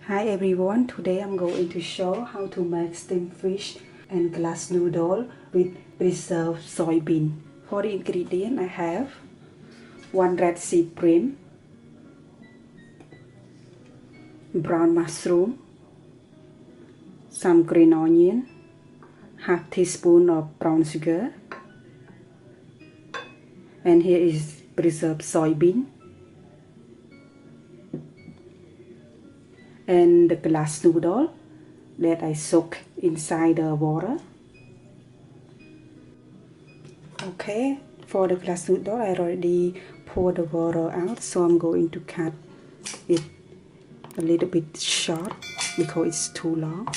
Hi everyone, today I'm going to show how to make steamed fish and glass noodle with preserved soybean. For the ingredient I have 1 red sea bream, brown mushroom, some green onion, half teaspoon of brown sugar, and here is preserved soybean, and the glass noodle that I soak inside the water. Okay, for the glass noodle I already poured the water out, so I'm going to cut it a little bit short because it's too long.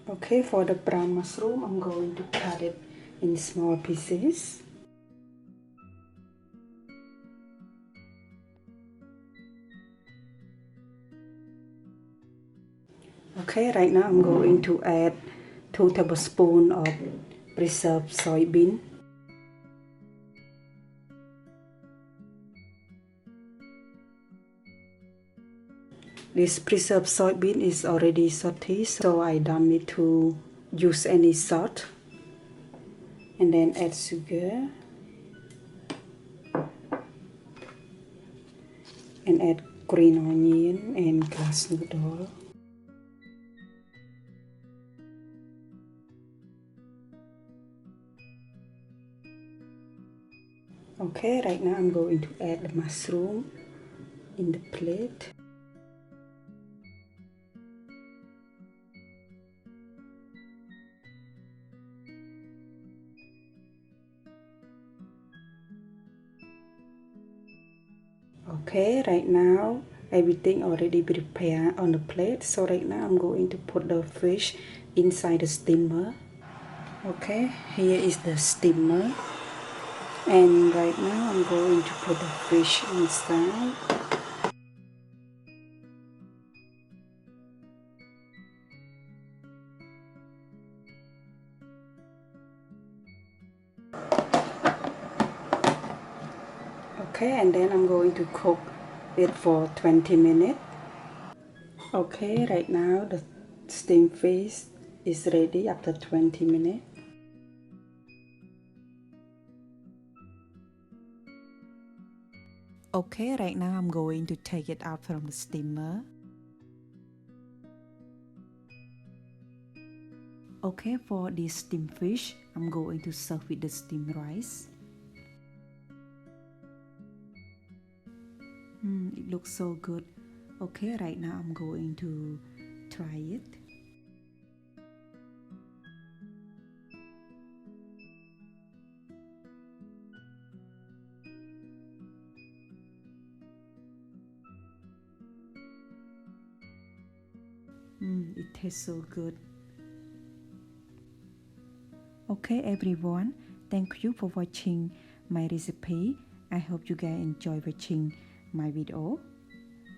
Okay, for the brown mushroom I'm going to cut it in small pieces. Okay, right now I'm going to add 2 tablespoons of preserved soybean. This preserved soybean is already salty, so I don't need to use any salt. And then add sugar. And add green onion and glass noodle. Okay, right now I'm going to add the mushroom in the plate. Okay, right now everything already prepared on the plate, so right now I'm going to put the fish inside the steamer. Okay, here is the steamer, and right now I'm going to put the fish inside. Okay, and then I'm going to cook it for 20 minutes. Okay, right now the steamed fish is ready after 20 minutes. Okay, right now I'm going to take it out from the steamer. Okay, for this steamed fish, I'm going to serve with the steamed rice. It looks so good. Okay, right now I'm going to try it. It tastes so good. Okay everyone, thank you for watching my recipe. I hope you guys enjoy watching my video,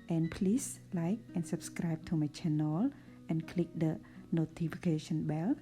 and please like and subscribe to my channel and click the notification bell